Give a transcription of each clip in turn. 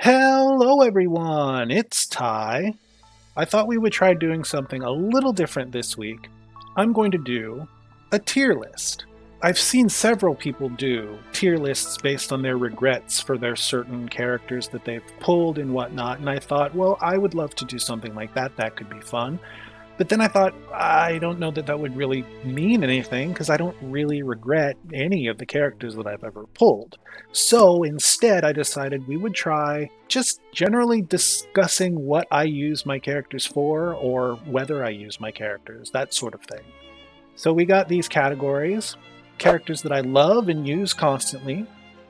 Hello everyone, it's Ty. I thought we would try doing something a little different this week. I'm going to do a tier list. I've seen several people do tier lists based on their regrets for their certain characters that they've pulled and whatnot, and I thought, well, I would love to do something like that. That could be fun. But then I thought, I don't know that that would really mean anything because I don't really regret any of the characters that I've ever pulled. So instead, I decided we would try just generally discussing what I use my characters for or whether I use my characters, that sort of thing. So we got these categories: characters that I love and use constantly,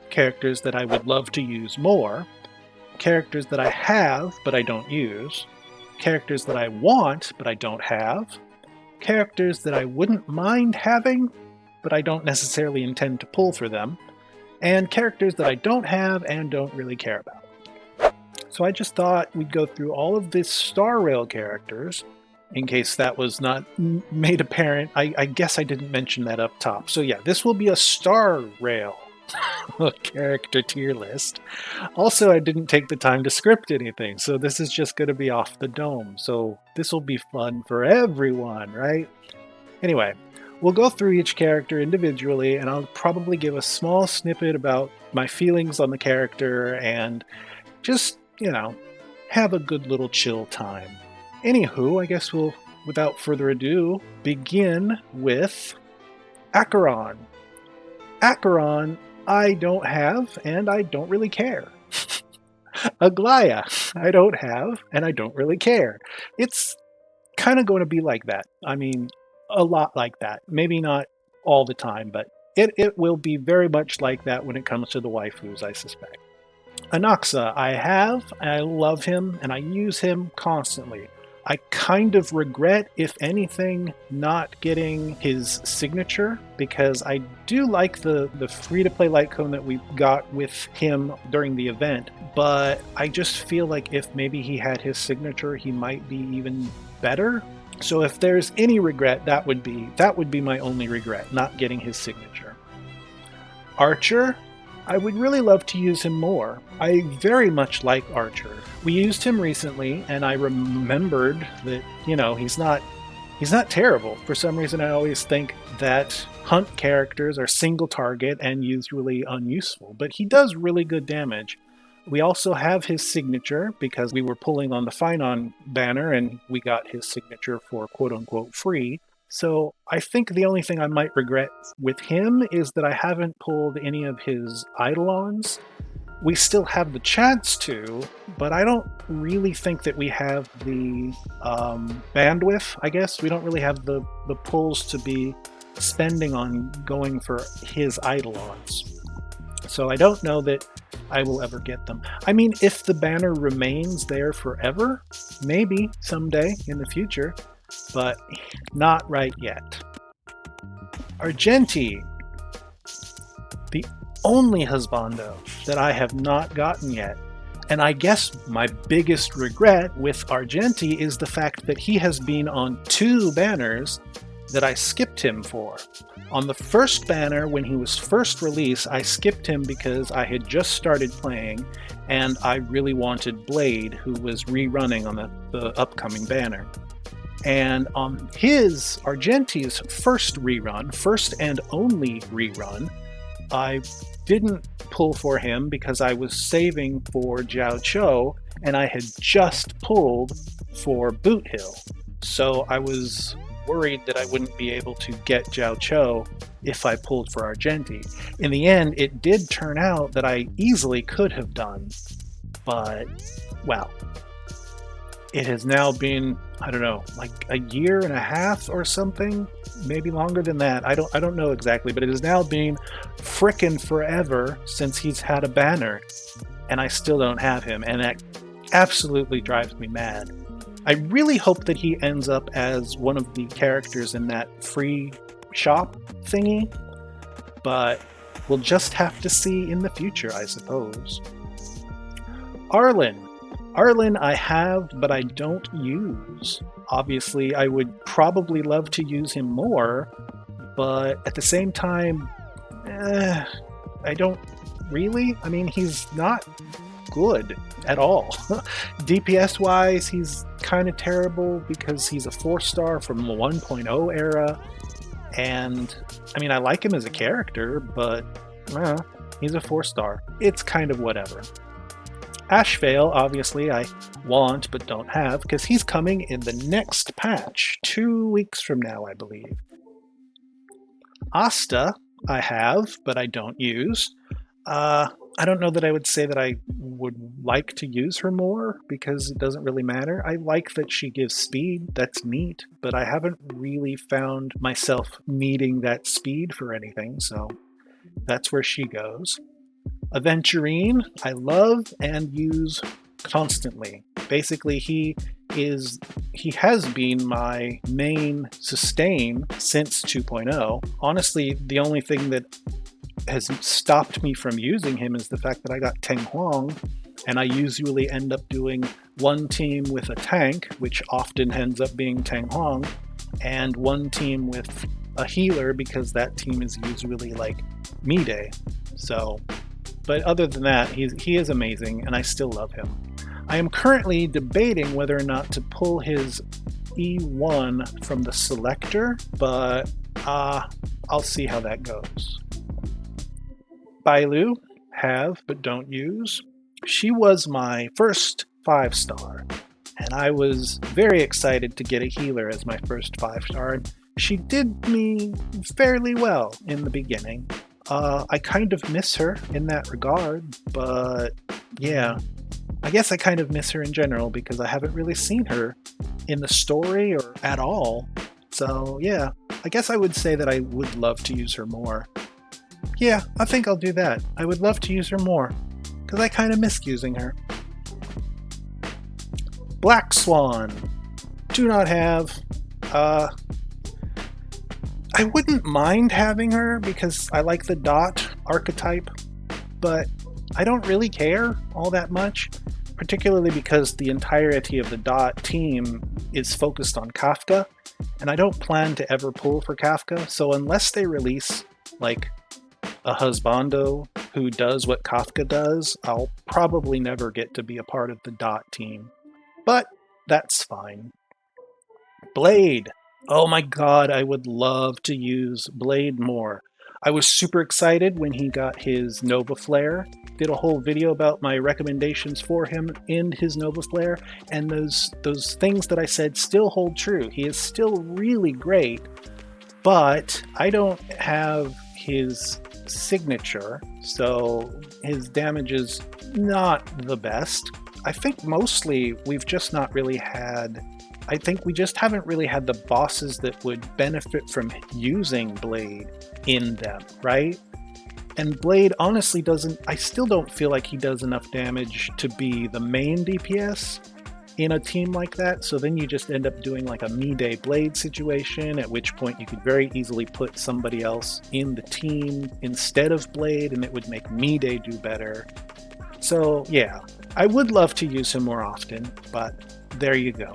characters that I would love to use more, characters that I have but I don't use, characters that I want but I don't have, characters that I wouldn't mind having but I don't necessarily intend to pull for them, and characters that I don't have and don't really care about. So I just thought we'd go through all of these Star Rail characters, in case that was not made apparent. I guess I didn't mention that up top. So yeah, this will be a Star Rail character tier list. Also, I didn't take the time to script anything, so this is just going to be off the dome. So this will be fun for everyone, right? Anyway, we'll go through each character individually, and I'll probably give a small snippet about my feelings on the character and just, have a good little chill time. Anywho, I guess we'll, without further ado, begin with Acheron. Acheron I don't have, and I don't really care. Agalea I don't have, and I don't really care. It's kind of going to be like that. I mean, a lot like that. Maybe not all the time, but it will be very much like that when it comes to the waifus, I suspect. Anaxa I have, I love him, and I use him constantly. I kind of regret, if anything, not getting his signature, because I do like the free-to-play light cone that we got with him during the event, but I just feel like if maybe he had his signature, he might be even better. So if there's any regret, that would be my only regret, not getting his signature. Archer, I would really love to use him more. I very much like Archer. We used him recently, and I remembered that, he's not terrible. For some reason, I always think that hunt characters are single target and usually unuseful, but he does really good damage. We also have his signature because we were pulling on the Finon banner, and we got his signature for quote-unquote free. So I think the only thing I might regret with him is that I haven't pulled any of his Eidolons. We still have the chance to, but I don't really think that we have the bandwidth, I guess. We don't really have the pulls to be spending on going for his Eidolons. So I don't know that I will ever get them. I mean, if the banner remains there forever, maybe someday in the future, but not right yet. Argenti, the only husbando that I have not gotten yet. And I guess my biggest regret with Argenti is the fact that he has been on 2 banners that I skipped him for. On the first banner, when he was first released, I skipped him because I had just started playing, and I really wanted Blade, who was rerunning on the upcoming banner. And on his, Argenti's first and only rerun, I didn't pull for him because I was saving for Jiao Cho, and I had just pulled for Boothill. So I was worried that I wouldn't be able to get Jiao Cho if I pulled for Argenti. In the end, it did turn out that I easily could have done, but, well, it has now been, I don't know, like a year and a half or something, maybe longer than that. I don't know exactly, but it has now been frickin' forever since he's had a banner, and I still don't have him, and that absolutely drives me mad. I really hope that he ends up as one of the characters in that free shop thingy, but we'll just have to see in the future, I suppose. Arlan I have, but I don't use. Obviously, I would probably love to use him more, but at the same time, I don't really. I mean, he's not good at all. DPS-wise, he's kind of terrible because he's a 4-star from the 1.0 era. And, I mean, I like him as a character, but he's a 4-star. It's kind of whatever. Ashveil, obviously, I want but don't have, because he's coming in the next patch, 2 weeks from now, I believe. Asta, I have, but I don't use. I don't know that I would say that I would like to use her more, because it doesn't really matter. I like that she gives speed, that's neat, but I haven't really found myself needing that speed for anything, so that's where she goes. Aventurine, I love and use constantly. Basically, he has been my main sustain since 2.0. Honestly, the only thing that has stopped me from using him is the fact that I got Tenghuang, and I usually end up doing one team with a tank, which often ends up being Tenghuang, and one team with a healer, because that team is usually like Mide. So, but other than that, he is amazing, and I still love him. I am currently debating whether or not to pull his E1 from the selector, but I'll see how that goes. Bailu, have but don't use. She was my first 5-star, and I was very excited to get a healer as my first 5-star. She did me fairly well in the beginning. I kind of miss her in that regard, but yeah, I guess I kind of miss her in general because I haven't really seen her in the story or at all. So yeah, I guess I would say that I would love to use her more. Yeah, I think I'll do that. I would love to use her more, because I kind of miss using her. Black Swan. Do not have. I wouldn't mind having her because I like the dot archetype, but I don't really care all that much, particularly because the entirety of the dot team is focused on Kafka, and I don't plan to ever pull for Kafka, so unless they release, like, a husbando who does what Kafka does, I'll probably never get to be a part of the dot team. But that's fine. Blade. Oh my god, I would love to use Blade more. I was super excited when he got his Nova Flare. Did a whole video about my recommendations for him in his Nova Flare, and those things that I said still hold true. He is still really great, but I don't have his signature, so his damage is not the best. I think mostly we've just not really had... I think we just haven't really had the bosses that would benefit from using Blade in them, right? And Blade honestly doesn't... I still don't feel like he does enough damage to be the main DPS in a team like that, so then you just end up doing like a Mide Blade situation, at which point you could very easily put somebody else in the team instead of Blade, and it would make Mide do better. So yeah, I would love to use him more often, but there you go.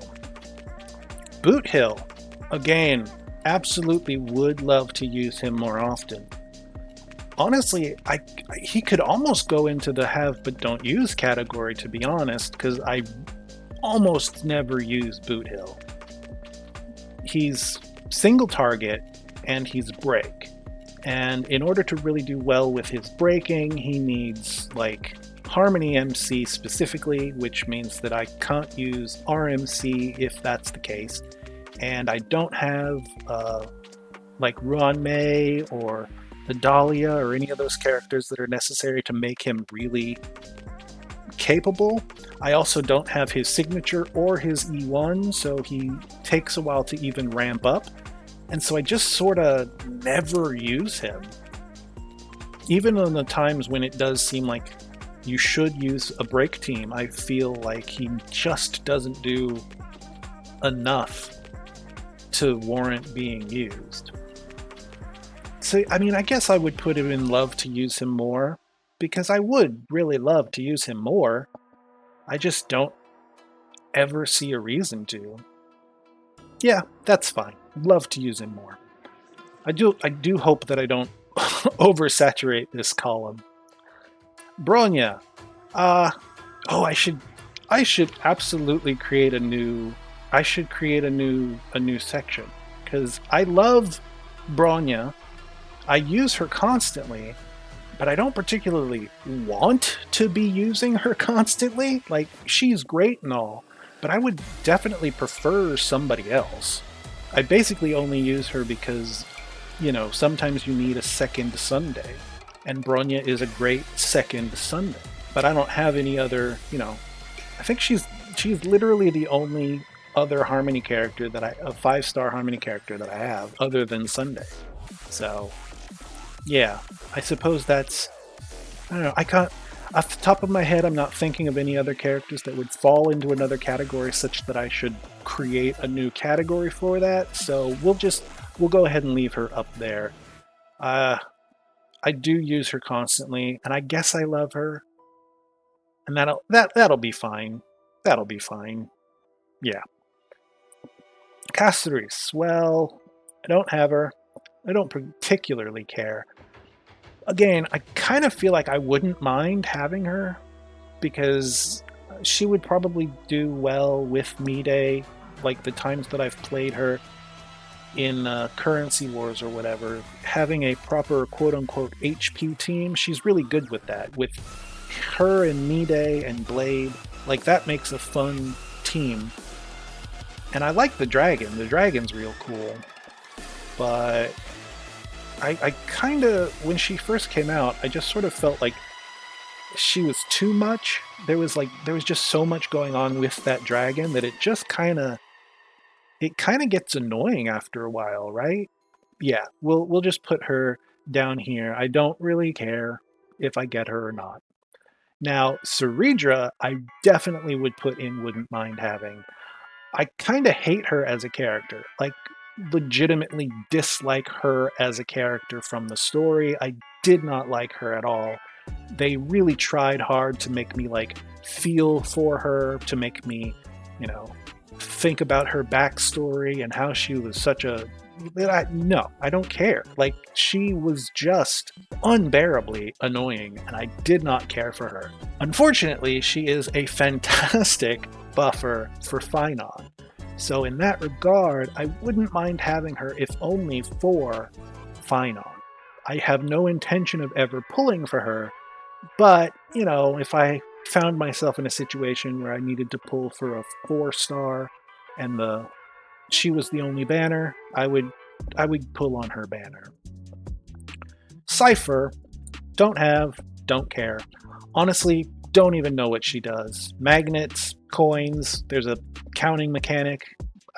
Boothill, again, absolutely would love to use him more often. Honestly, he could almost go into the have but don't use category, to be honest, because I almost never use Boothill. He's single target and he's break. And in order to really do well with his breaking, he needs like Harmony MC specifically, which means that I can't use RMC if that's the case. And I don't have like Ruan Mei or the Dahlia or any of those characters that are necessary to make him really capable. I also don't have his signature or his E1, so he takes a while to even ramp up. And so I just sort of never use him. Even in the times when it does seem like you should use a break team, I feel like he just doesn't do enough to warrant being used. So, I mean, I guess I would put him in love to use him more, because I would really love to use him more. I just don't ever see a reason to. Yeah, that's fine. Love to use him more. I do hope that I don't oversaturate this column. Bronya. Oh, I should absolutely create a new. I should create a new section because I love Bronya. I use her constantly, but I don't particularly want to be using her constantly. Like, she's great and all, but I would definitely prefer somebody else. I basically only use her because, sometimes you need a second Sunday, and Bronya is a great second Sunday. But I don't have any other, I think she's literally the only other Harmony character a 5-star Harmony character that I have other than Sunday. So, yeah, I suppose I don't know, I can't, off the top of my head, I'm not thinking of any other characters that would fall into another category such that I should create a new category for that, so we'll go ahead and leave her up there. I do use her constantly, and I guess I love her, and that'll be fine. That'll be fine. Yeah. Castorice, well, I don't have her. I don't particularly care. Again, I kind of feel like I wouldn't mind having her because she would probably do well with Mide, like the times that I've played her in Currency Wars or whatever. Having a proper quote-unquote HP team, she's really good with that. With her and Mide and Blade, like that makes a fun team. And I like the dragon. The dragon's real cool. But I kind of, when she first came out, I just sort of felt like she was too much. There was just so much going on with that dragon that it kind of gets annoying after a while, right? Yeah, we'll just put her down here. I don't really care if I get her or not. Now, Cerydra, I definitely wouldn't mind having. I kind of hate her as a character. Like, legitimately dislike her as a character from the story. I did not like her at all. They really tried hard to make me, like, feel for her, to make me, think about her backstory and how she was such a... No, I don't care. Like, she was just unbearably annoying, and I did not care for her. Unfortunately, she is a fantastic buffer for Finon. So in that regard, I wouldn't mind having her if only for Finon. I have no intention of ever pulling for her, but, if I found myself in a situation where I needed to pull for a 4-star and she was the only banner, I would pull on her banner. Cipher, don't care. Honestly, don't even know what she does. Magnets, coins, there's a counting mechanic.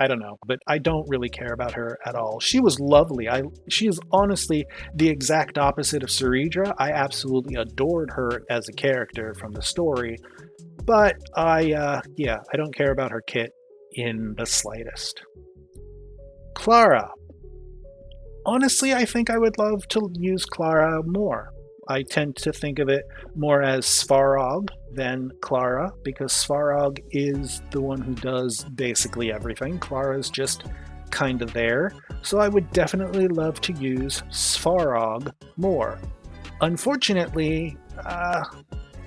I don't know, but I don't really care about her at all. She was lovely. She is honestly the exact opposite of Cerydra. I absolutely adored her as a character from the story, but I don't care about her kit in the slightest. Clara. Honestly, I think I would love to use Clara more. I tend to think of it more as Svarog than Clara, because Svarog is the one who does basically everything. Clara's just kind of there. So I would definitely love to use Svarog more. Unfortunately,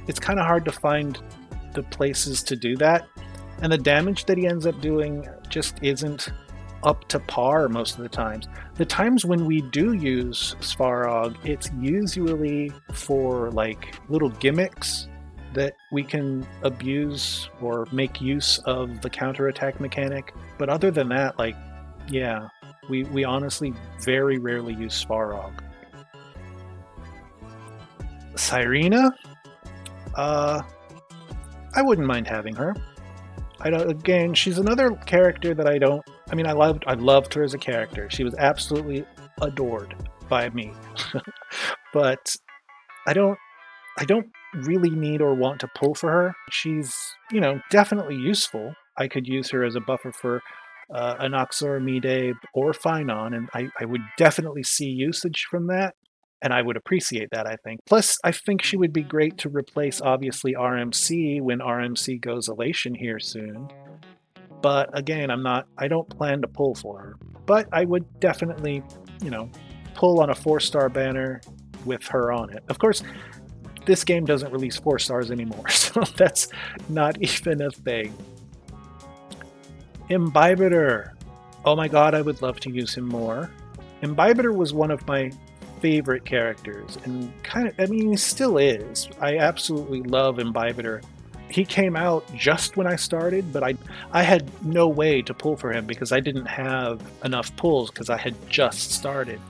it's kind of hard to find the places to do that, and the damage that he ends up doing just isn't up to par most of the times. The times when we do use Svarog, it's usually for like little gimmicks that we can abuse or make use of the counterattack mechanic. But other than that, we honestly very rarely use Svarog. Cyrene? I wouldn't mind having her. Again, she's another character that I loved her as a character. She was absolutely adored by me. But I don't really need or want to pull for her. She's, definitely useful. I could use her as a buffer for Anaxa or Mide or Finon, and I would definitely see usage from that. And I would appreciate that, I think. Plus, I think she would be great to replace, obviously, RMC when RMC goes Elation here soon. But again, I don't plan to pull for her. But I would definitely, pull on a 4-star banner with her on it. Of course, this game doesn't release 4 stars anymore, so that's not even a thing. Imbibitor. Oh my god, I would love to use him more. Imbibitor was one of my favorite characters, and he still is. I absolutely love Imbibitor. He came out just when I started, but I had no way to pull for him because I didn't have enough pulls because I had just started.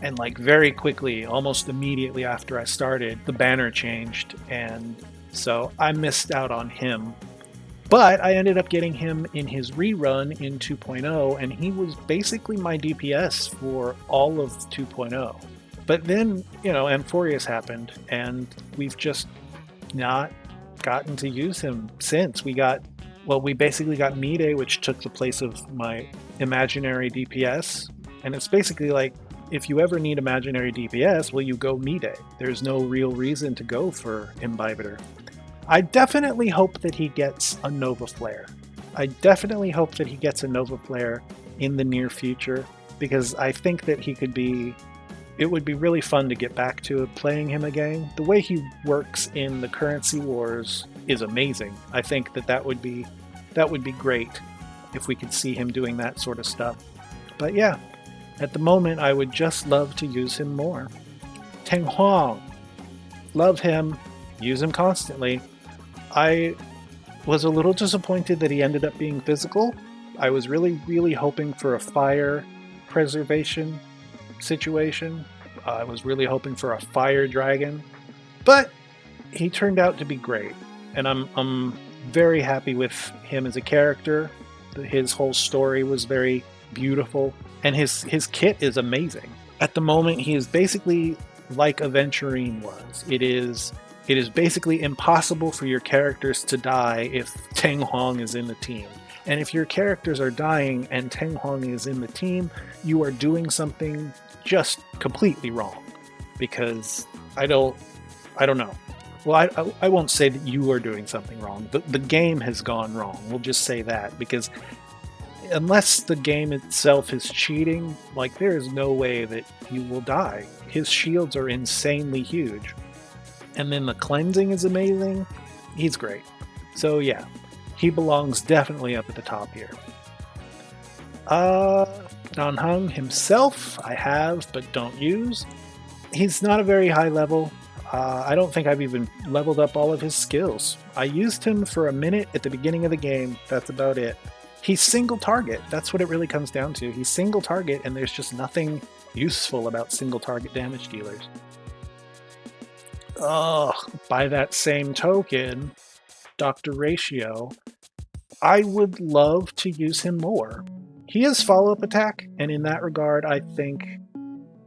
And like very quickly, almost immediately after I started, the banner changed, and so I missed out on him. But I ended up getting him in his rerun in 2.0, and he was basically my DPS for all of 2.0. But then, Amphorius happened, and we've just not gotten to use him since. We basically got Mide, which took the place of my imaginary DPS, and it's basically like, if you ever need imaginary DPS, well, you go Mide. There's no real reason to go for Imbibitor. I definitely hope that he gets a Nova Flare. I definitely hope that he gets a Nova Flare in the near future, because I think that it would be really fun to get back to playing him again. The way he works in the currency wars is amazing. I think that would be great if we could see him doing that sort of stuff. But yeah, at the moment, I would just love to use him more. Tenghuang. Love him. Use him constantly. I was a little disappointed that he ended up being physical. I was really, really hoping for a fire preservation situation. I was really hoping for a fire dragon. But he turned out to be great. And I'm very happy with him as a character. His whole story was very beautiful. And his kit is amazing. At the moment, he is basically like Aventurine was. It is basically impossible for your characters to die if Tenghuang is in the team. And if your characters are dying and Tenghuang is in the team, you are doing something just completely wrong. Because I don't know. Well, I won't say that you are doing something wrong. The game has gone wrong. We'll just say that, because unless the game itself is cheating, like, there is no way that you will die. His shields are insanely huge. And then the cleansing is amazing. He's great. So yeah, he belongs definitely up at the top here. Heng himself, I have, but don't use. He's not a very high level. I don't think I've even leveled up all of his skills. I used him for a minute at the beginning of the game. That's about it. He's single target. That's what it really comes down to. He's single target, and there's just nothing useful about single target damage dealers. By that same token, Dr. Ratio, I would love to use him more. He has follow-up attack, and in that regard, I think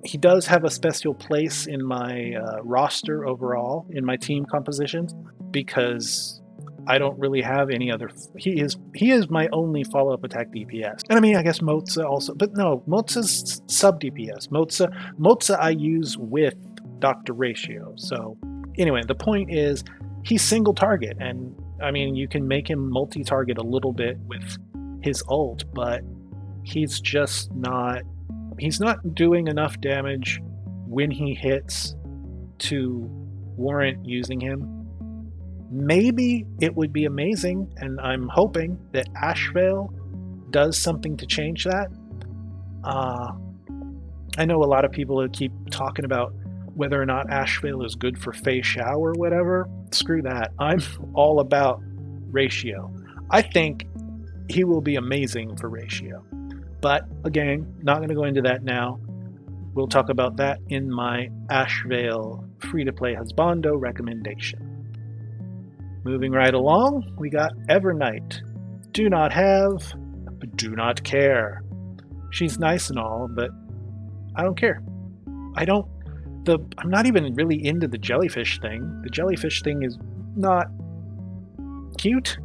he does have a special place in my roster overall, in my team compositions, because I don't really have any other. He is my only follow-up attack DPS. And I mean, I guess Moza also, but no, Moza's sub DPS. Moza I use with Dr. Ratio. So anyway, the point is, he's single target, and I mean, you can make him multi-target a little bit with his ult, but he's not doing enough damage when he hits to warrant using him. Maybe it would be amazing, and I'm hoping that Ashveil does something to change that. I know a lot of people who keep talking about whether or not Ashveil is good for Feixiao or whatever. Screw that. I'm all about Ratio. I think he will be amazing for Ratio. But again, not going to go into that now. We'll talk about that in my Ashveil free-to-play husbando recommendation. Moving right along, we got Evernight. Do not have, but do not care. She's nice and all, but I don't care. I'm not even really into the jellyfish thing. The jellyfish thing is not cute.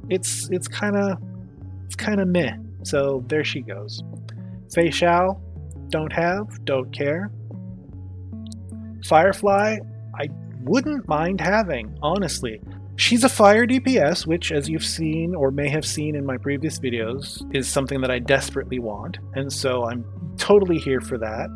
It's kind of meh. So there she goes. Feixiao, don't have, don't care. Firefly, I wouldn't mind having, honestly. She's a fire DPS, which, as you've seen or may have seen in my previous videos, is something that I desperately want, and so I'm totally here for that.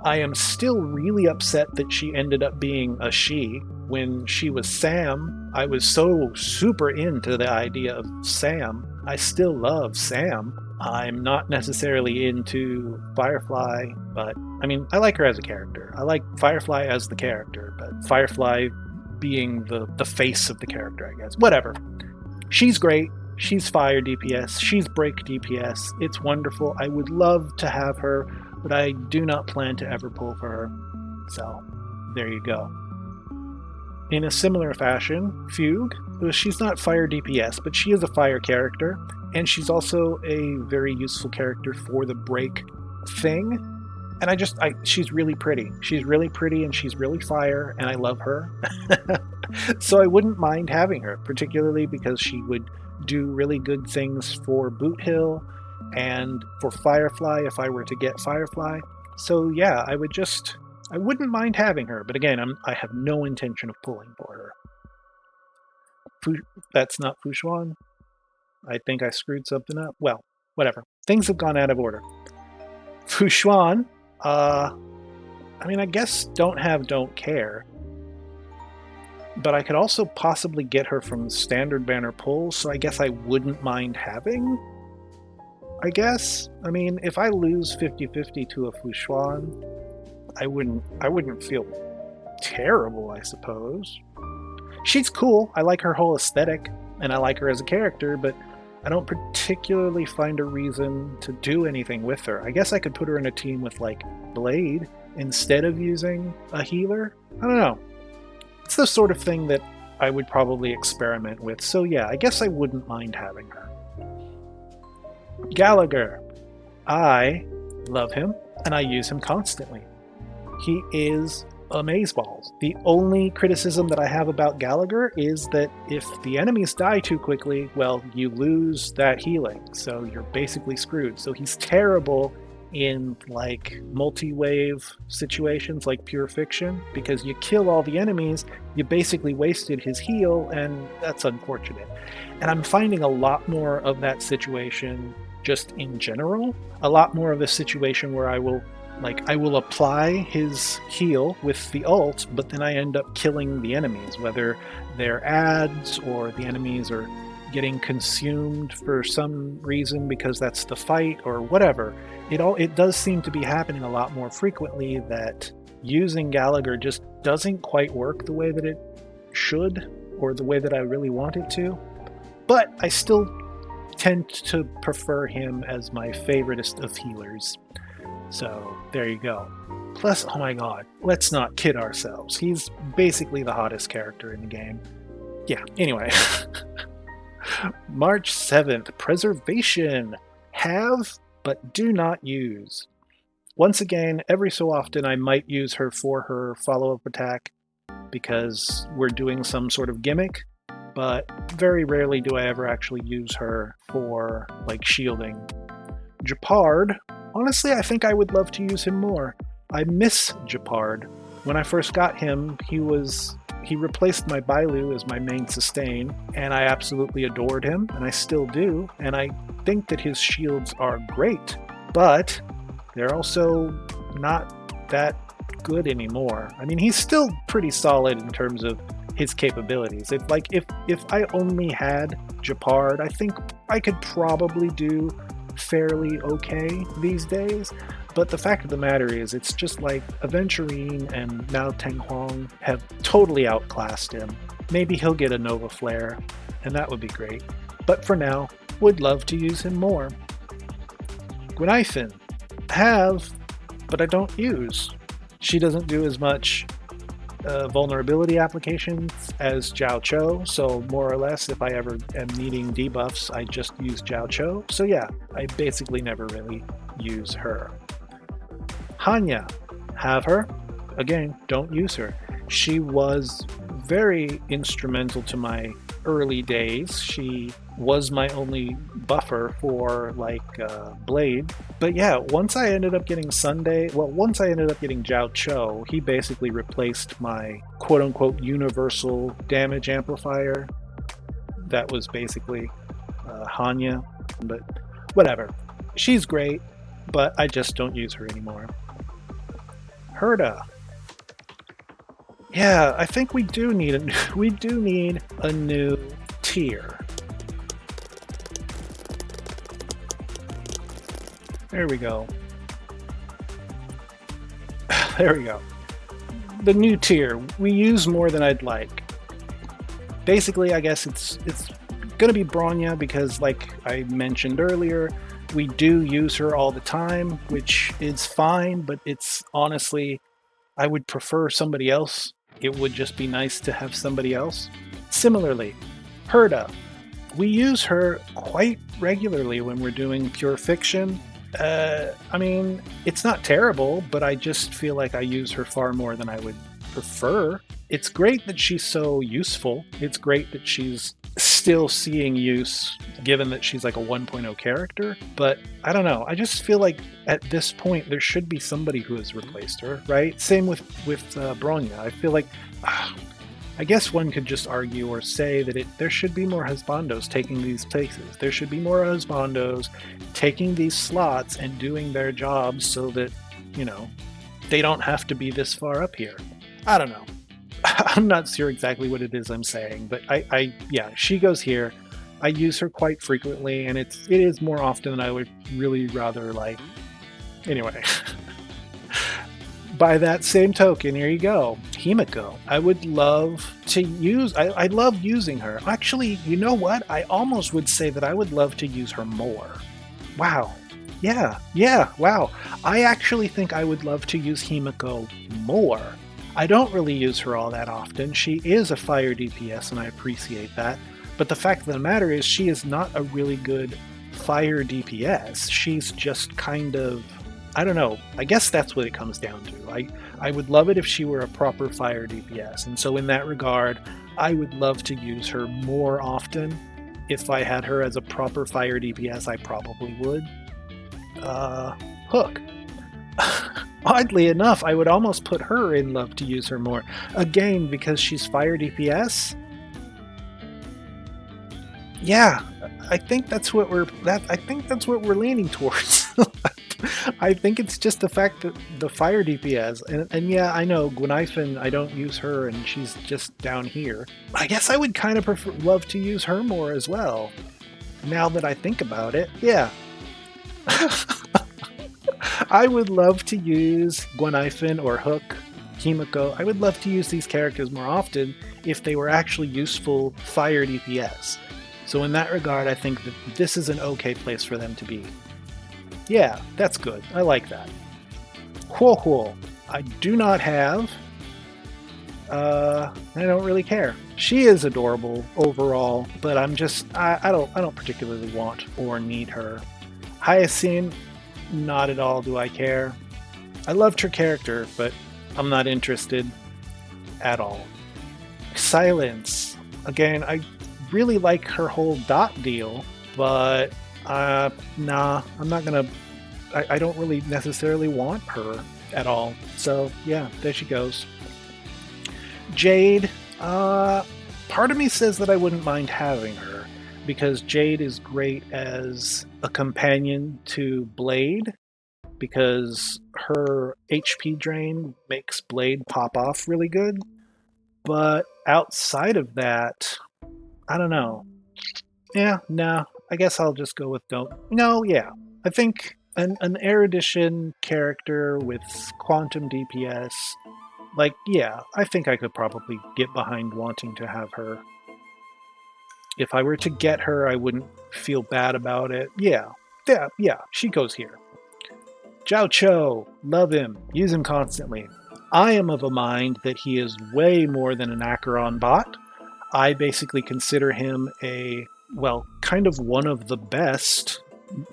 I am still really upset that she ended up being a she. When she was Sam, I was so super into the idea of Sam. I still love Sam. I'm not necessarily into Firefly, but I mean, I like her as a character. I like Firefly as the character, but Firefly being the face of the character, I guess. Whatever. She's great. She's fire DPS. She's break DPS. It's wonderful. I would love to have her, but I do not plan to ever pull for her. So, there you go. In a similar fashion, Fugue, she's not fire DPS, but she is a fire character, and she's also a very useful character for the break thing. And she's really pretty. She's really pretty and she's really fire, and I love her. So I wouldn't mind having her, particularly because she would do really good things for Boothill and for Firefly if I were to get Firefly. So yeah, I wouldn't mind having her, but again, I have no intention of pulling for her. That's not Xuan. I think I screwed something up. Well, whatever. Things have gone out of order. Xuan, I mean, I guess don't have, don't care. But I could also possibly get her from standard banner pulls, so I guess I wouldn't mind having. I guess. I mean, if I lose 50-50 to a Xuan, I wouldn't feel terrible, I suppose. She's cool. I like her whole aesthetic, and I like her as a character, but I don't particularly find a reason to do anything with her. I guess I could put her in a team with, like, Blade instead of using a healer. I don't know. It's the sort of thing that I would probably experiment with. So yeah, I guess I wouldn't mind having her. Gallagher. I love him, and I use him constantly. He is amazeballs. The only criticism that I have about Gallagher is that if the enemies die too quickly, well, you lose that healing, so you're basically screwed. So he's terrible in like multi-wave situations like Pure Fiction, because you kill all the enemies, you basically wasted his heal, and that's unfortunate. And I'm finding a lot more of that situation just in general. A lot more of a situation where I will apply his heal with the ult, but then I end up killing the enemies, whether they're ads or the enemies are getting consumed for some reason because that's the fight or whatever. It does seem to be happening a lot more frequently that using Gallagher just doesn't quite work the way that it should, or the way that I really want it to. But I still tend to prefer him as my favoritist of healers. So there you go. Plus, oh my god, let's not kid ourselves. He's basically the hottest character in the game. Yeah, anyway. March 7th, Preservation. Have, but do not use. Once again, every so often I might use her for her follow-up attack because we're doing some sort of gimmick, but very rarely do I ever actually use her for, like, shielding. Gepard. Honestly, I think I would love to use him more. I miss Gepard. When I first got him, he replaced my Bailu as my main sustain, and I absolutely adored him, and I still do, and I think that his shields are great, but they're also not that good anymore. I mean, he's still pretty solid in terms of his capabilities. If I only had Gepard, I think I could probably do fairly okay these days, but the fact of the matter is it's just like Aventurine and now Tenghuang have totally outclassed him. Maybe he'll get a Nova Flare, and that would be great, but for now, would love to use him more. Guinaifen. Have, but I don't use. She doesn't do as much vulnerability applications as Jiao Cho, so more or less if I ever am needing debuffs, I just use Jiao Cho. So yeah, I basically never really use her. Hanya. Have her. Again, don't use her. She was very instrumental to my early days. She was my only buffer for Blade. But yeah, once I ended up getting Jiao Cho, he basically replaced my quote-unquote universal damage amplifier. That was basically Hanya, but whatever. She's great, but I just don't use her anymore. Herda. Yeah, I think we do need a new tier. There we go. There we go. The new tier. We use more than I'd like. Basically, I guess it's gonna be Bronya because, like I mentioned earlier, we do use her all the time, which is fine, but it's honestly, I would prefer somebody else. It would just be nice to have somebody else. Similarly, Herda. We use her quite regularly when we're doing pure fiction. I mean, it's not terrible, but I just feel like I use her far more than I would prefer. It's great that she's so useful. It's great that she's still seeing use, given that she's like a 1.0 character. But I don't know. I just feel like at this point there should be somebody who has replaced her, right? Same with Bronya. I feel like I guess one could just argue or say that there should be more husbandos taking these places. There should be more husbandos taking these slots and doing their jobs so that, you know, they don't have to be this far up here. I don't know. I'm not sure exactly what it is I'm saying, but yeah, she goes here. I use her quite frequently, and it is more often than I would really rather like. Anyway. By that same token, here you go. Himiko. I would love to use... I love using her. Actually, you know what? I almost would say that I would love to use her more. Wow. Yeah, wow. I actually think I would love to use Himiko more. I don't really use her all that often. She is a fire DPS, and I appreciate that. But the fact of the matter is she is not a really good fire DPS. She's just kind of... I don't know. I guess that's what it comes down to. I would love it if she were a proper fire DPS. And so in that regard, I would love to use her more often. If I had her as a proper fire DPS, I probably would. Hook. Oddly enough, I would almost put her in love to use her more. Again, because she's fire DPS. Yeah, I think that's what we're leaning towards. I think it's just the fact that the fire DPS, and yeah, I know Guinaifen, I don't use her, and she's just down here. I guess I would kind of love to use her more as well. Now that I think about it, yeah. I would love to use Guinaifen or Hook, Himiko. I would love to use these characters more often if they were actually useful fire DPS. So in that regard, I think that this is an okay place for them to be. Yeah, that's good. I like that. Huo. I do not have. I don't really care. She is adorable overall, but I don't particularly want or need her. Hyacinth, not at all do I care. I loved her character, but I'm not interested at all. Silence. Again, I really like her whole dot deal, but nah, I'm not gonna... I don't really necessarily want her at all. So, yeah, there she goes. Jade. Part of me says that I wouldn't mind having her, because Jade is great as a companion to Blade, because her HP drain makes Blade pop off really good. But outside of that, I don't know. Yeah, no, I guess I'll just go with don't. No, yeah. I think an erudition character with quantum DPS, like, yeah, I think I could probably get behind wanting to have her. If I were to get her, I wouldn't feel bad about it. Yeah, she goes here. Zhao Cho, love him, use him constantly. I am of a mind that he is way more than an Acheron bot. I basically consider him kind of one of the best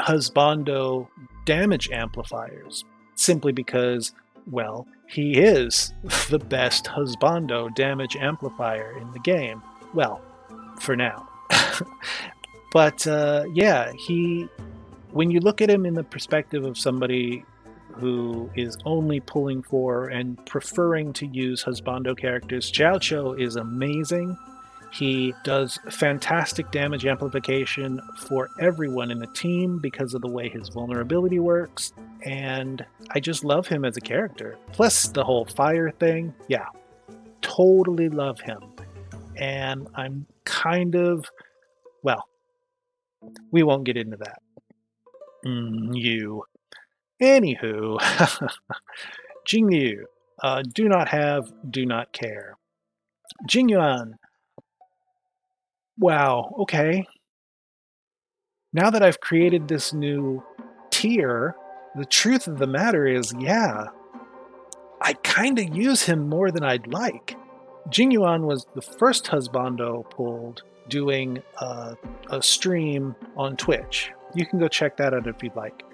husbando damage amplifiers, simply because, he is the best husbando damage amplifier in the game. Well, for now. But yeah, when you look at him in the perspective of somebody who is only pulling for and preferring to use husbando characters, Zhao Cho is amazing. He does fantastic damage amplification for everyone in the team because of the way his vulnerability works, and I just love him as a character. Plus the whole fire thing, yeah, totally love him. And I'm kind of, well, we won't get into that. Anywho, Jingyu, do not have, do not care. Jingyuan, wow, okay. Now that I've created this new tier, the truth of the matter is, yeah, I kind of use him more than I'd like. Jingyuan was the first husbando pulled doing a stream on Twitch. You can go check that out if you'd like.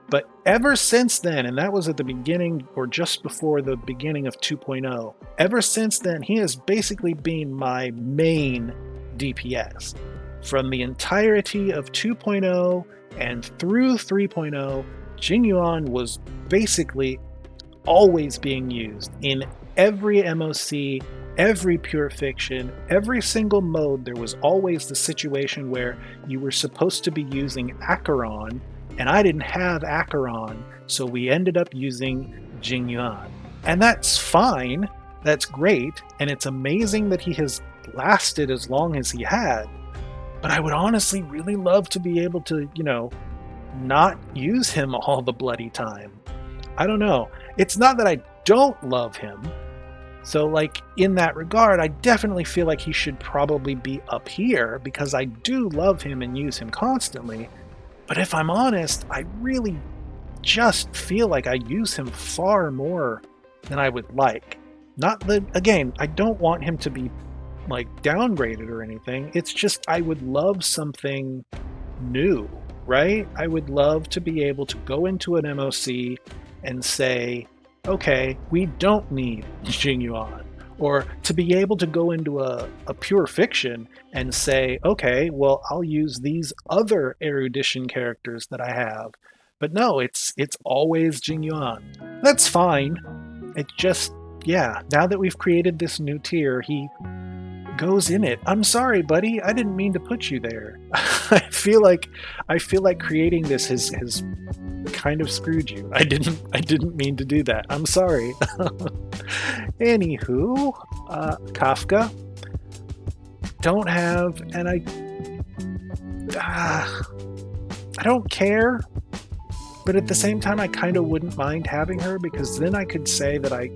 But ever since then, and that was at the beginning or just before the beginning of 2.0, ever since then, he has basically been my main DPS. From the entirety of 2.0 and through 3.0, Jingyuan was basically always being used in every MOC, every pure fiction, every single mode. There was always the situation where you were supposed to be using Acheron, and I didn't have Acheron, so we ended up using Jingyuan. And that's fine, that's great, and it's amazing that he has lasted as long as he had. But I would honestly really love to be able to, not use him all the bloody time. I don't know. It's not that I don't love him. So, in that regard, I definitely feel like he should probably be up here because I do love him and use him constantly. But if I'm honest, I really just feel like I use him far more than I would like. Not that, again, I don't want him to be downgraded or anything. It's just I would love something new, right? I would love to be able to go into an MOC and say, okay, we don't need Jingyuan. Or to be able to go into a pure fiction and say, okay, well, I'll use these other erudition characters that I have. But no, it's always Jingyuan. That's fine. It's just, yeah, now that we've created this new tier, he goes in it. I'm sorry, buddy. I didn't mean to put you there. I feel like creating this has kind of screwed you. I didn't mean to do that. I'm sorry. Anywho, Kafka don't have, and I don't care, but at the same time I kind of wouldn't mind having her because then I could say that I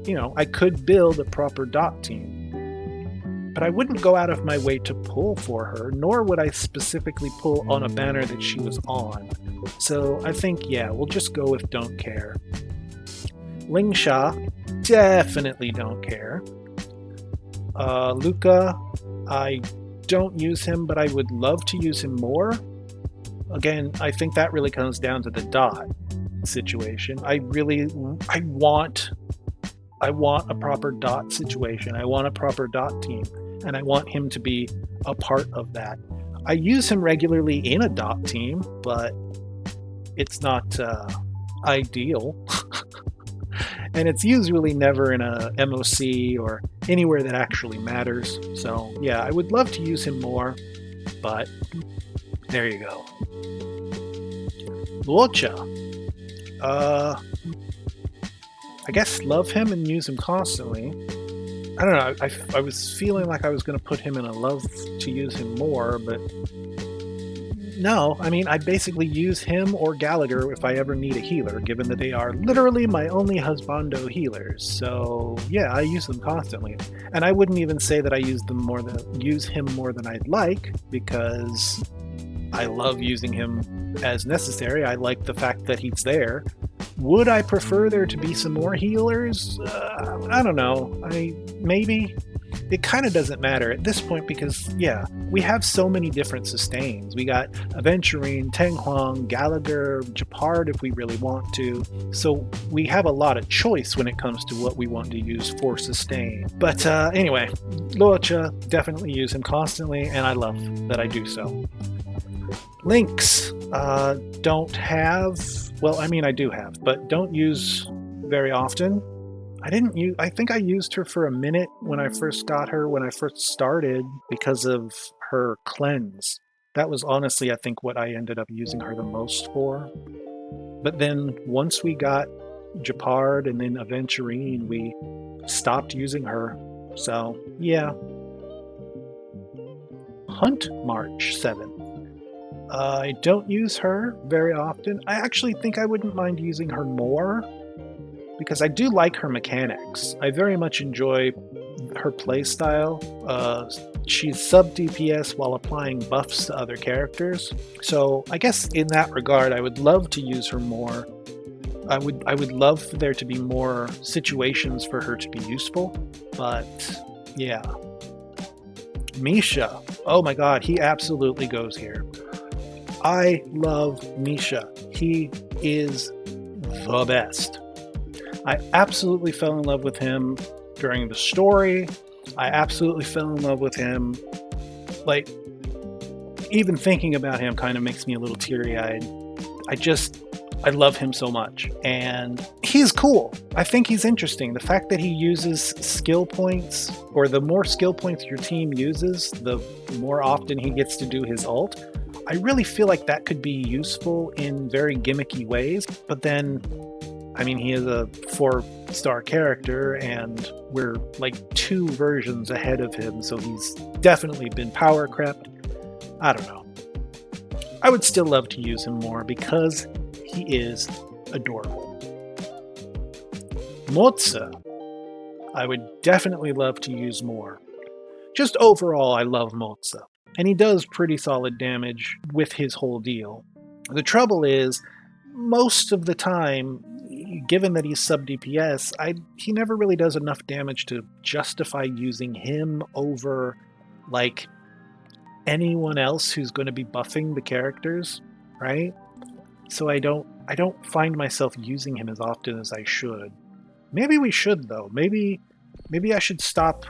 could build a proper dot team. But I wouldn't go out of my way to pull for her, nor would I specifically pull on a banner that she was on. So I think, yeah, we'll just go with don't care. Lingsha, definitely don't care. Luca, I don't use him, but I would love to use him more. Again, I think that really comes down to the dot situation. I want a proper dot situation. I want a proper dot team, and I want him to be a part of that. I use him regularly in a dot team, but it's not ideal. And it's usually never in a MOC or anywhere that actually matters. So yeah, I would love to use him more, but there you go. Luocha. I guess love him and use him constantly. I don't know, I was feeling like I was going to put him in a love to use him more, but no, I mean, I basically use him or Gallagher if I ever need a healer, given that they are literally my only husbando healers. So yeah, I use them constantly. And I wouldn't even say that I use him more than I'd like, because I love using him as necessary. I like the fact that he's there. Would I prefer there to be some more healers? I don't know. Maybe. It kind of doesn't matter at this point because, yeah, we have so many different sustains. We got Aventurine, Tenghuang, Gallagher, Gepard if we really want to. So we have a lot of choice when it comes to what we want to use for sustain. But anyway, Luocha, definitely use him constantly, and I love that I do so. Links, don't have, well, I mean I do have, but don't use very often. I think I used her for a minute when I first got her, when I first started, because of her cleanse. That was honestly, I think, what I ended up using her the most for. But then once we got Gepard and then Aventurine, we stopped using her. So, yeah. Hunt March 7. I don't use her very often. I actually think I wouldn't mind using her more, because I do like her mechanics. I very much enjoy her playstyle. She's sub DPS while applying buffs to other characters. So I guess in that regard, I would love to use her more. I would love for there to be more situations for her to be useful. But yeah. Misha. Oh my god, he absolutely goes here. I love Misha. He is the best. I absolutely fell in love with him during the story. I absolutely fell in love with him. Like, even thinking about him kind of makes me a little teary-eyed. I love him so much. And he's cool. I think he's interesting. The fact that he uses skill points, or the more skill points your team uses, the more often he gets to do his ult. I really feel like that could be useful in very gimmicky ways. But then, I mean, he is a 4-star character, and we're like 2 versions ahead of him, so he's definitely been power crept. I don't know. I would still love to use him more because he is adorable. Motsa, I would definitely love to use more. Just overall, I love Motsa, and he does pretty solid damage with his whole deal. The trouble is, most of the time, given that he's sub DPS, he never really does enough damage to justify using him over like anyone else who's going to be buffing the characters, right? So I don't find myself using him as often as I should. Maybe we should though. Maybe I should stop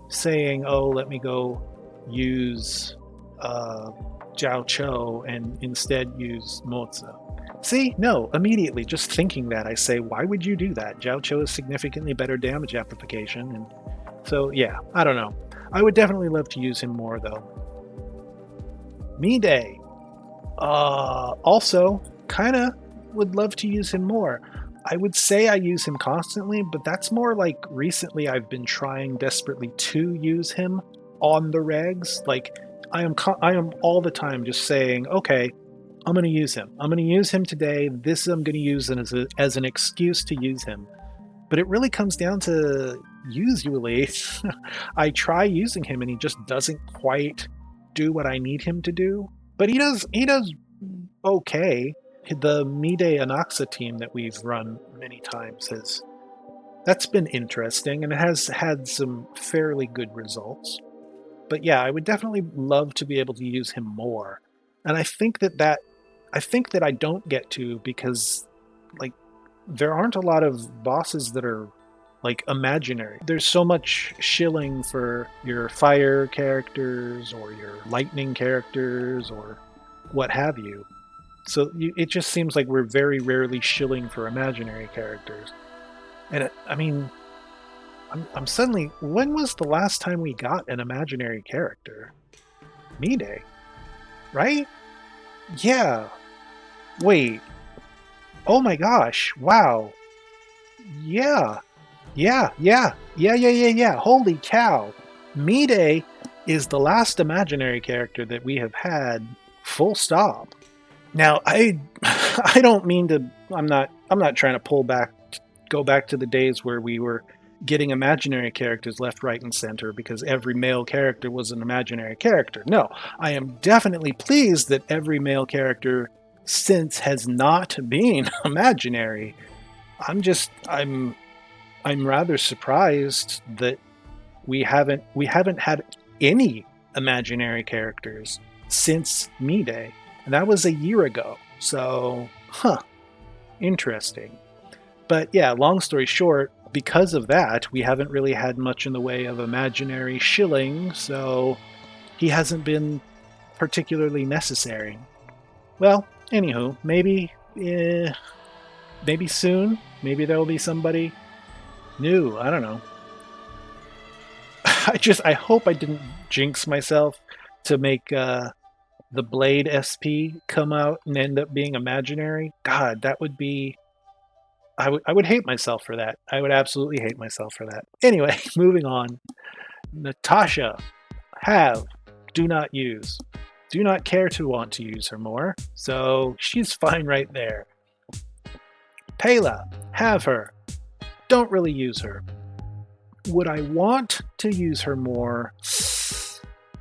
saying, "Oh, let me go use Jiao Cho," and instead use Motsa. See, no, immediately, just thinking that, I say, why would you do that? Jiao Cho is significantly better damage amplification, and so, yeah, I don't know. I would definitely love to use him more, though. Mide. Also, kinda would love to use him more. I would say I use him constantly, but that's more like recently I've been trying desperately to use him on the regs. Like, I am all the time just saying, okay, I'm going to use him. I'm going to use him today. This I'm going to use as an excuse to use him. But it really comes down to, usually, I try using him and he just doesn't quite do what I need him to do. But he does okay. The Mide Anaxa team that we've run many times that's been interesting, and it has had some fairly good results. But yeah, I would definitely love to be able to use him more. And I think that I don't get to because, like, there aren't a lot of bosses that are, like, imaginary. There's so much shilling for your fire characters or your lightning characters or what have you. So it just seems like we're very rarely shilling for imaginary characters. And I'm suddenly... When was the last time we got an imaginary character? Mide, right? Yeah. Wait. Oh my gosh. Wow. Yeah. Holy cow. Mide is the last imaginary character that we have had, full stop. Now, I don't mean to... I'm not trying to go back to the days where we were getting imaginary characters left, right, and center because every male character was an imaginary character. No, I am definitely pleased that every male character since has not been imaginary. I'm rather surprised that we haven't had any imaginary characters since Mide, and that was a year ago. So, interesting. But yeah, long story short, because of that, we haven't really had much in the way of imaginary shilling, so he hasn't been particularly necessary. Well, anywho, maybe soon, maybe there will be somebody. new. I don't know. I hope I didn't jinx myself to make the Blade SP come out and end up being imaginary. God, that would be. I would hate myself for that. I would absolutely hate myself for that. Anyway, moving on. Natasha, do not use. Do not care to want to use her more, so she's fine right there. Pela, have her. Don't really use her. Would I want to use her more?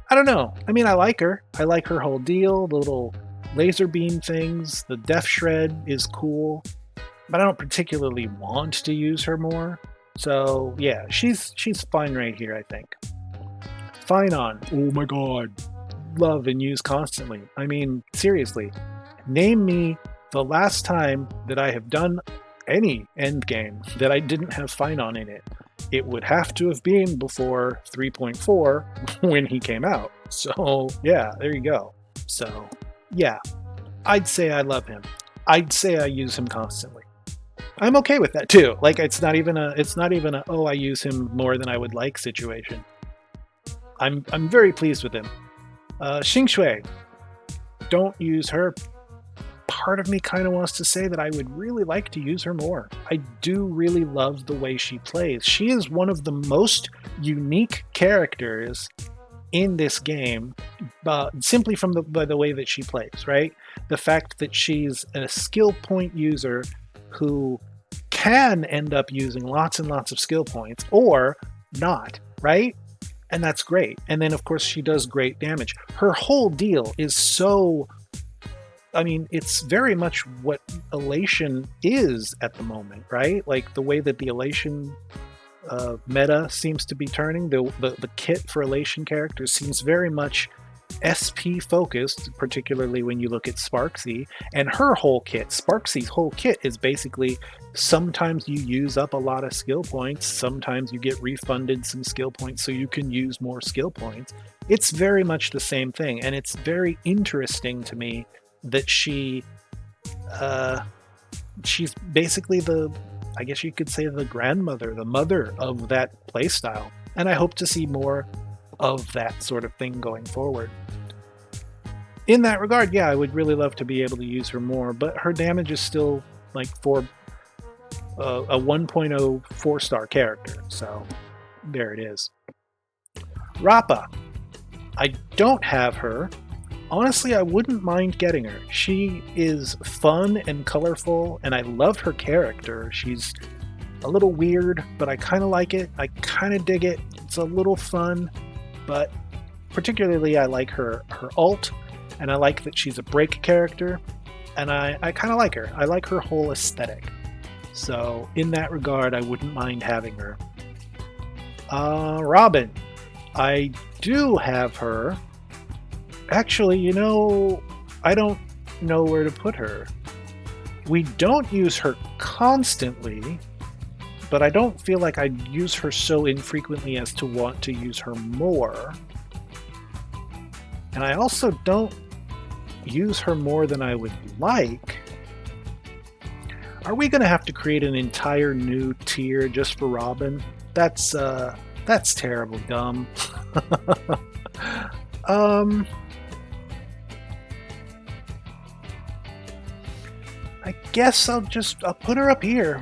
I don't know. I mean, I like her. I like her whole deal, the little laser beam things, the death shred is cool, but I don't particularly want to use her more. So yeah, she's fine right here, I think. Fine on. Oh my god. Love and use constantly. I mean, seriously. Name me the last time that I have done any endgame that I didn't have Finon in it. It would have to have been before 3.4 when he came out. So yeah, there you go. So yeah, I'd say I love him. I'd say I use him constantly. I'm okay with that too. Like it's not even a oh, I use him more than I would like situation. I'm very pleased with him. Xingshui, don't use her. Part of me kind of wants to say that I would really like to use her more. I do really love the way she plays. She is one of the most unique characters in this game, simply from by the way that she plays, right? The fact that she's a skill point user who can end up using lots and lots of skill points or not, right? And that's great. And then, of course, she does great damage. Her whole deal is so... I mean, it's very much what Elation is at the moment, right? Like the way that the Elation meta seems to be turning, the kit for Elation characters seems very much SP focused, particularly when you look at Sparksy. And her whole kit, Sparksy's whole kit, is basically sometimes you use up a lot of skill points, sometimes you get refunded some skill points so you can use more skill points. It's very much the same thing, and it's very interesting to me that she's basically I guess you could say the grandmother, the mother of that playstyle. And I hope to see more of that sort of thing going forward. In that regard, yeah, I would really love to be able to use her more, but her damage is still like for a 1.0 4-star character. So there it is. Rappa. I don't have her. Honestly, I wouldn't mind getting her. She is fun and colorful, and I love her character. She's a little weird, but I kind of like it. I kind of dig it. It's a little fun, but particularly I like her ult, and I like that she's a break character, and I kind of like her. I like her whole aesthetic. So in that regard, I wouldn't mind having her. Robin. I do have her. Actually, I don't know where to put her. We don't use her constantly, but I don't feel like I use her so infrequently as to want to use her more. And I also don't use her more than I would like. Are we going to have to create an entire new tier just for Robin? That's terrible dumb. I guess I'll put her up here.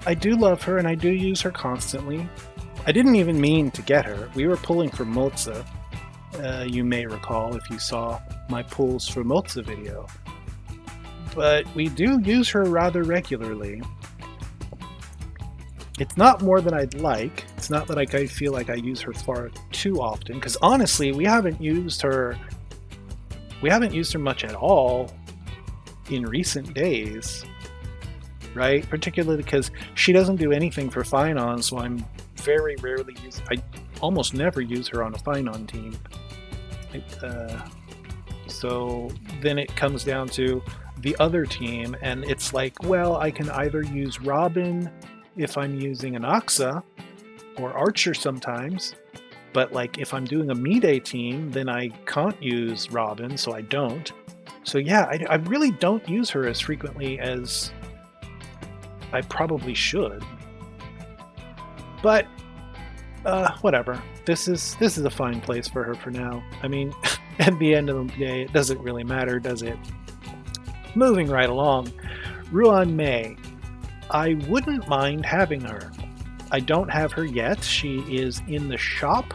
I do love her and I do use her constantly. I didn't even mean to get her. We were pulling for Motza. You may recall if you saw my pulls for Motza video. But we do use her rather regularly. It's not more than I'd like. It's not that I feel like I use her far too often, because honestly, we haven't used her much at all in recent days, right? Particularly because she doesn't do anything for Finon, so I'm very rarely I almost never use her on a Finon team. So then it comes down to the other team, and it's like, well, I can either use Robin if I'm using Anaxa, or Archer sometimes, but like if I'm doing a Mide team, then I can't use Robin, so I don't. So yeah, I really don't use her as frequently as I probably should. But whatever. This is a fine place for her for now. I mean, at the end of the day, it doesn't really matter, does it? Moving right along, Ruan Mei. I wouldn't mind having her. I don't have her yet. She is in the shop.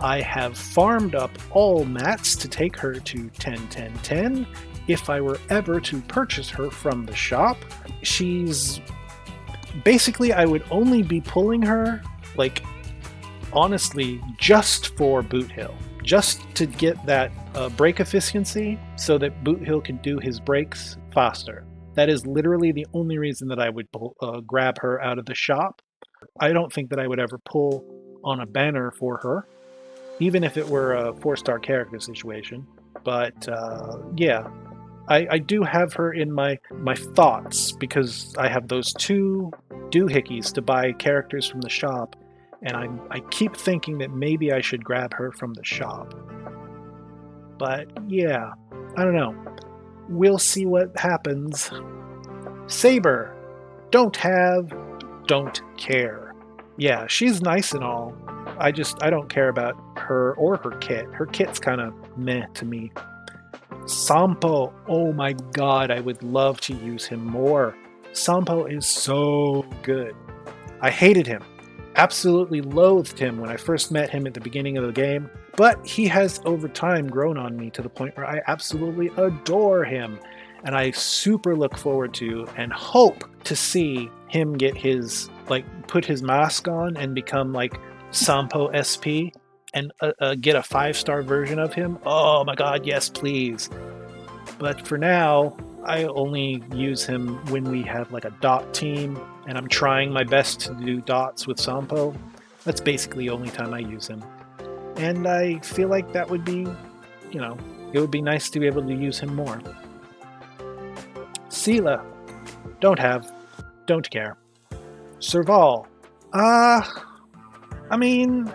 I have farmed up all mats to take her to 10-10-10 if I were ever to purchase her from the shop. She's... Basically, I would only be pulling her, like, honestly, just for Boothill. Just to get that break efficiency so that Boothill can do his breaks faster. That is literally the only reason that I would grab her out of the shop. I don't think that I would ever pull on a banner for her, even if it were a 4-star character situation. But yeah, I do have her in my thoughts because I have those 2 doohickeys to buy characters from the shop, and I keep thinking that maybe I should grab her from the shop. But yeah, I don't know. We'll see what happens. Saber. Don't have, don't care. Yeah, she's nice and all. I don't care about her or her kit. Her kit's kind of meh to me. Sampo. Oh my god, I would love to use him more. Sampo is so good. I hated him. Absolutely loathed him when I first met him at the beginning of the game, but he has over time grown on me to the point where I absolutely adore him, and I super look forward to and hope to see him get his, put his mask on and become like Sampo SP and get a 5-star version of him. Oh my god, yes please. But for now, I only use him when we have like a dot team, and I'm trying my best to do dots with Sampo. That's basically the only time I use him. And I feel like that would be, it would be nice to be able to use him more. Sela. Don't have. Don't care. Serval. I mean,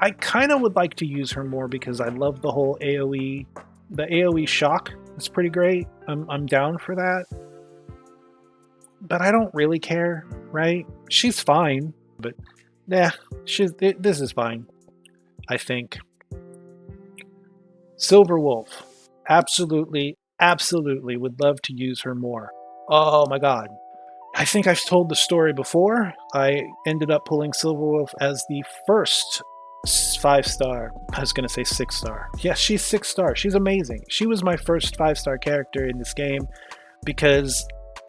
I kind of would like to use her more because I love the whole AoE. The AoE shock is pretty great. I'm down for that. But I don't really care, right? She's fine, but nah, this is fine, I think. Silver Wolf. Absolutely would love to use her more. Oh my god. I think I've told the story before. I ended up pulling Silver Wolf as the first 5-star. I was going to say 6-star. Yes, she's 6-star. She's amazing. She was my first 5-star character in this game because,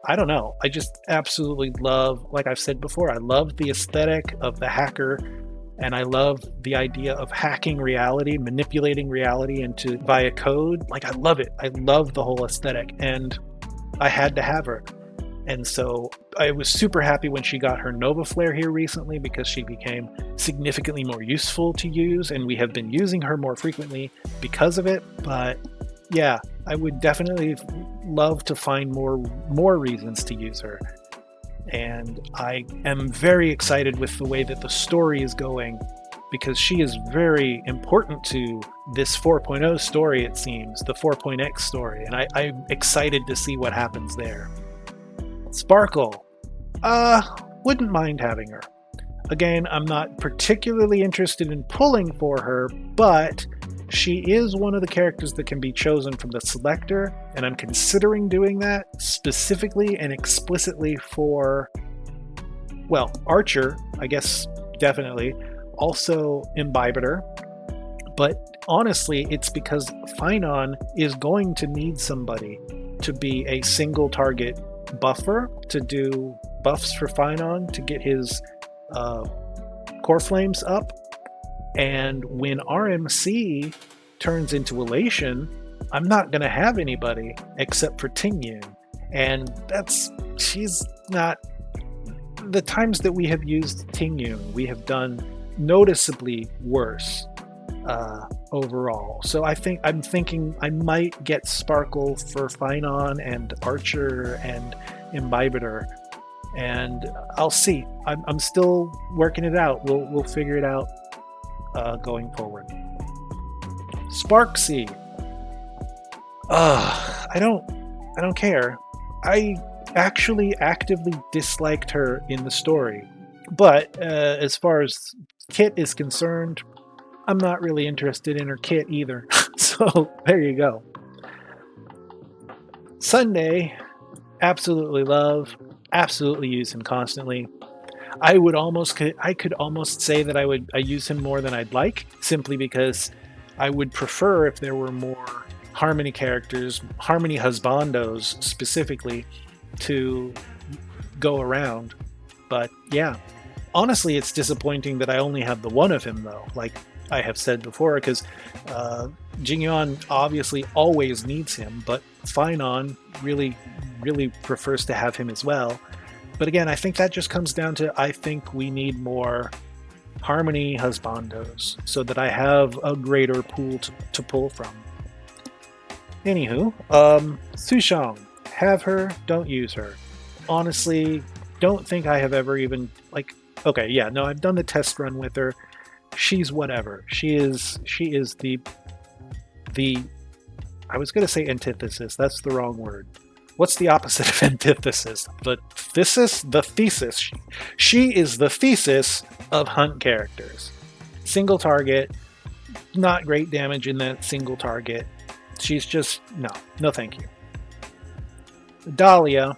I don't know, I just absolutely love, like I've said before, I love the aesthetic of the hacker, and I love the idea of hacking reality, manipulating reality via code. Like, I love it. I love the whole aesthetic, and I had to have her. And so I was super happy when she got her Nova Flare here recently because she became significantly more useful to use, and we have been using her more frequently because of it. But yeah, I would definitely love to find more reasons to use her. And I am very excited with the way that the story is going because she is very important to this 4.0 story, it seems, the 4.x story. And I'm excited to see what happens there. Sparkle. Wouldn't mind having her. Again, I'm not particularly interested in pulling for her, but she is one of the characters that can be chosen from the selector, and I'm considering doing that specifically and explicitly for, well, Archer, I guess, definitely. Also Imbibitor. But honestly, it's because Finon is going to need somebody to be a single target buffer to do buffs for Finon to get his core flames up. And when RMC turns into Elation, I'm not going to have anybody except for Tenghuang. And she's not... The times that we have used Tenghuang, we have done noticeably worse overall. So I'm thinking I might get Sparkle for Finon and Archer and Imbibitor, and I'll see. I'm still working it out. We'll figure it out going forward. Sparksy. I don't care. I actually actively disliked her in the story. But as far as kit is concerned, I'm not really interested in her kit either. So there you go. Sunday, absolutely love, absolutely use him constantly. I could almost say that I use him more than I'd like, simply because I would prefer if there were more harmony characters, harmony husbandos specifically, to go around. But yeah, honestly, it's disappointing that I only have the one of him, though, like I have said before, because Jingyuan obviously always needs him, but Feinon really prefers to have him as well. But again, I think that just comes down to, I think we need more harmony husbandos so that I have a greater pool to pull from. Anywho, Sushang, have her, don't use her. Honestly, don't think I have ever even, like, okay, yeah, no, I've done the test run with her. She's whatever. She is the I was going to say antithesis. That's the wrong word. What's the opposite of antithesis? The thesis. She is the thesis of hunt characters. Single target, not great damage in that single target. She's just, no thank you. Dahlia,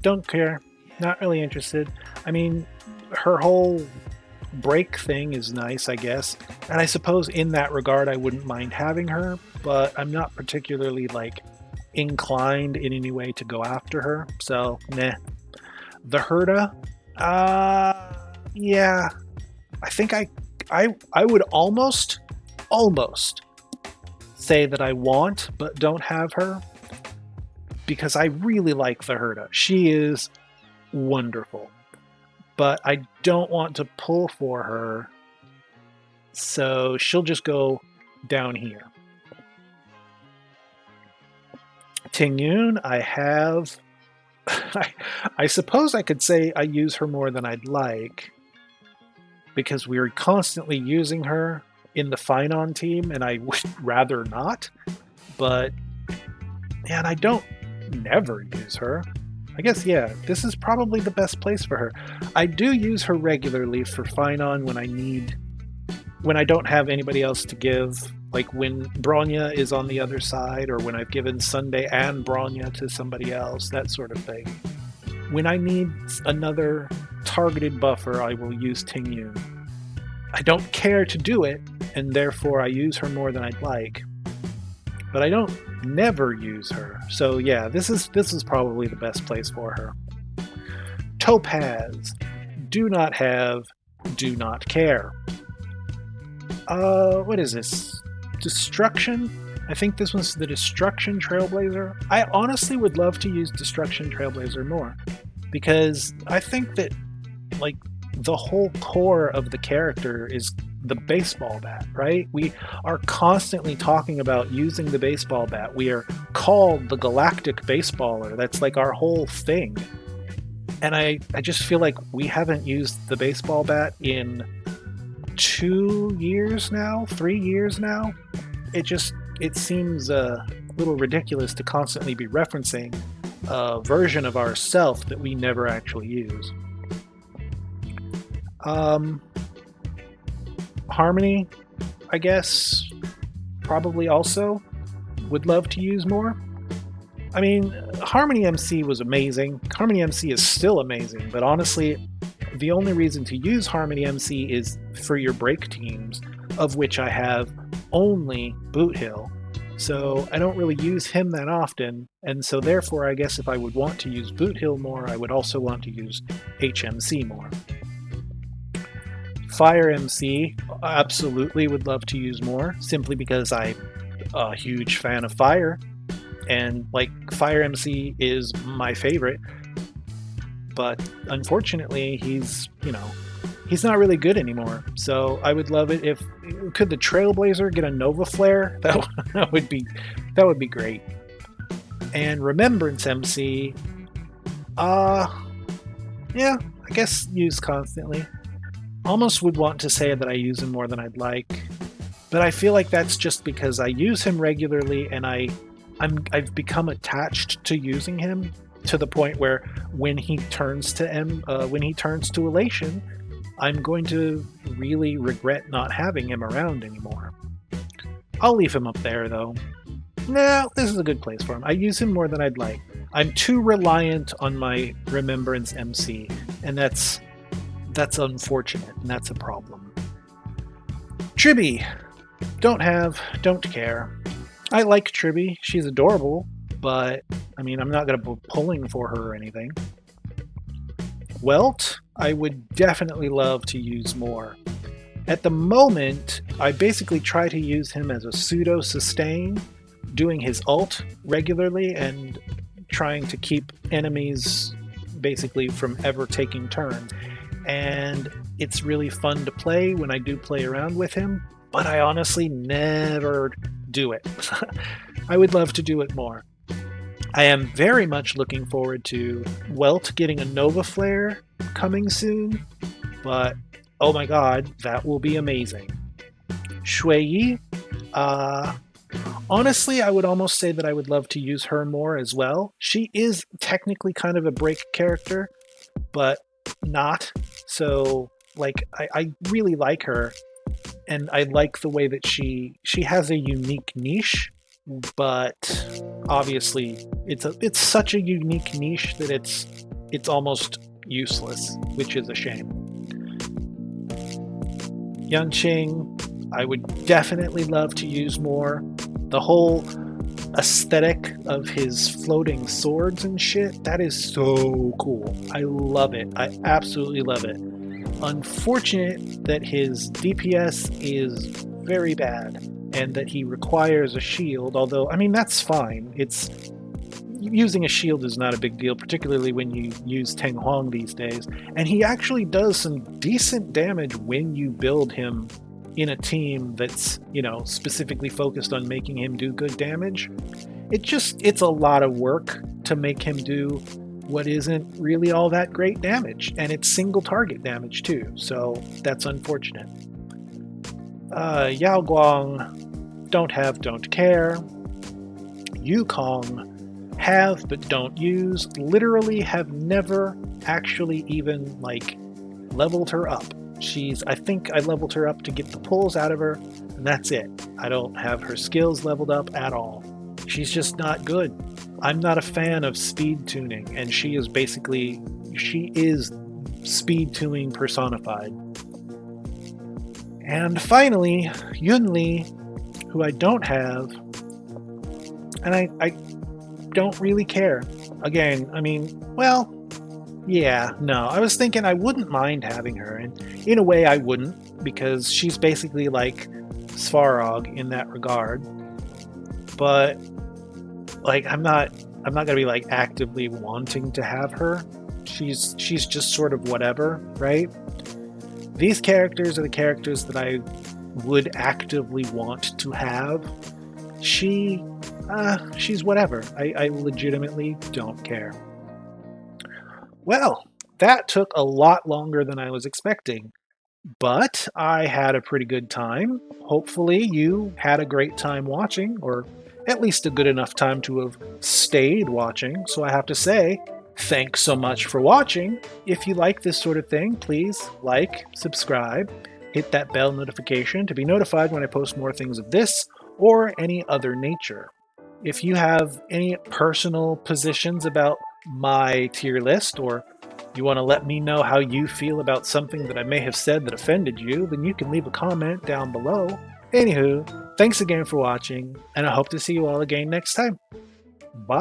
don't care. Not really interested. I mean, her whole break thing is nice, I guess. And I suppose in that regard, I wouldn't mind having her, but I'm not particularly, like, inclined in any way to go after her. So, meh. The Herda, yeah. I think I would almost say that I want, but don't have her, because I really like the Herda. She is wonderful. But I don't want to pull for her, so she'll just go down here. Tenghuang, I have... I suppose I could say I use her more than I'd like, because we're constantly using her in the Feinon team, and I would rather not. But, man, I don't never use her. I guess, yeah, this is probably the best place for her. I do use her regularly for Feinon when I don't have anybody else to give, like when Bronya is on the other side, or when I've given Sunday and Bronya to somebody else, that sort of thing. When I need another targeted buffer, I will use Tenghuang. I don't care to do it, and therefore I use her more than I'd like. But I don't never use her. So yeah, this is probably the best place for her. Topaz, do not have, do not care. What is this? Destruction? I think this one's the Destruction Trailblazer. I honestly would love to use Destruction Trailblazer more, because I think that, like, the whole core of the character is the baseball bat, right? We are constantly talking about using the baseball bat. We are called the Galactic Baseballer. That's like our whole thing. And I just feel like we haven't used the baseball bat in 2 years now, 3 years now. It seems a little ridiculous to constantly be referencing a version of ourself that we never actually use. Harmony, I guess, probably also would love to use more. I mean, Harmony MC was amazing. Harmony MC is still amazing, but honestly, the only reason to use Harmony MC is for your break teams, of which I have only Boothill. So I don't really use him that often, and so therefore I guess if I would want to use Boothill more, I would also want to use HMC more. Fire MC, absolutely would love to use more, simply because I'm a huge fan of Fire, and like Fire MC is my favorite, but unfortunately he's not really good anymore. So I would love it if could the Trailblazer get a Nova Flare? That would be great. And Remembrance MC, yeah, I guess use constantly. Almost would want to say that I use him more than I'd like, but I feel like that's just because I use him regularly and I've become attached to using him, to the point where when he turns to elation, I'm going to really regret not having him around anymore. I'll leave him up there, though. No, this is a good place for him. I use him more than I'd like. I'm too reliant on my Remembrance MC, and that's unfortunate, and that's a problem. Tribby. Don't care. I like Tribby. She's adorable, but, I mean, I'm not going to be pulling for her or anything. Welt, I would definitely love to use more. At the moment, I basically try to use him as a pseudo-sustain, doing his ult regularly and trying to keep enemies basically from ever taking turns. And it's really fun to play when I do play around with him, but I honestly never do it. I would love to do it more. I am very much looking forward to Welt getting a Nova Flare coming soon, but oh my god, that will be amazing. Shui, honestly, I would almost say that I would love to use her more as well. She is technically kind of a break character, but not. So, like, I really like her, and I like the way that she has a unique niche, but obviously it's such a unique niche that it's almost useless, which is a shame. Yanqing, I would definitely love to use more. The whole aesthetic of his floating swords and shit, that is so cool. I love it. I absolutely love it. Unfortunate that his DPS is very bad and that he requires a shield, although, I mean, that's fine. Using a shield is not a big deal, particularly when you use Tenghuang these days. And he actually does some decent damage when you build him in a team that's, specifically focused on making him do good damage. It's a lot of work to make him do what isn't really all that great damage. And it's single target damage too, so that's unfortunate. Yao Guang, don't care. Yukong, have but don't use. Literally have never actually even leveled her up. I think I leveled her up to get the pulls out of her, and that's it. I don't have her skills leveled up at all. She's just not good. I'm not a fan of speed tuning, and she is speed tuning personified. And finally, Yunli, who I don't have, and I don't really care. Again, I mean, well, yeah, no. I was thinking I wouldn't mind having her, and in a way I wouldn't, because she's basically like Svarog in that regard. But I'm not gonna be actively wanting to have her. She's just sort of whatever, right? These characters are the characters that I would actively want to have. She's whatever. I legitimately don't care. Well, that took a lot longer than I was expecting, but I had a pretty good time. Hopefully you had a great time watching, or at least a good enough time to have stayed watching. So I have to say, thanks so much for watching. If you like this sort of thing, please subscribe, hit that bell notification to be notified when I post more things of this or any other nature. If you have any personal positions about my tier list, or you want to let me know how you feel about something that I may have said that offended you, then you can leave a comment down below. Anywho, thanks again for watching, and I hope to see you all again next time. Bye!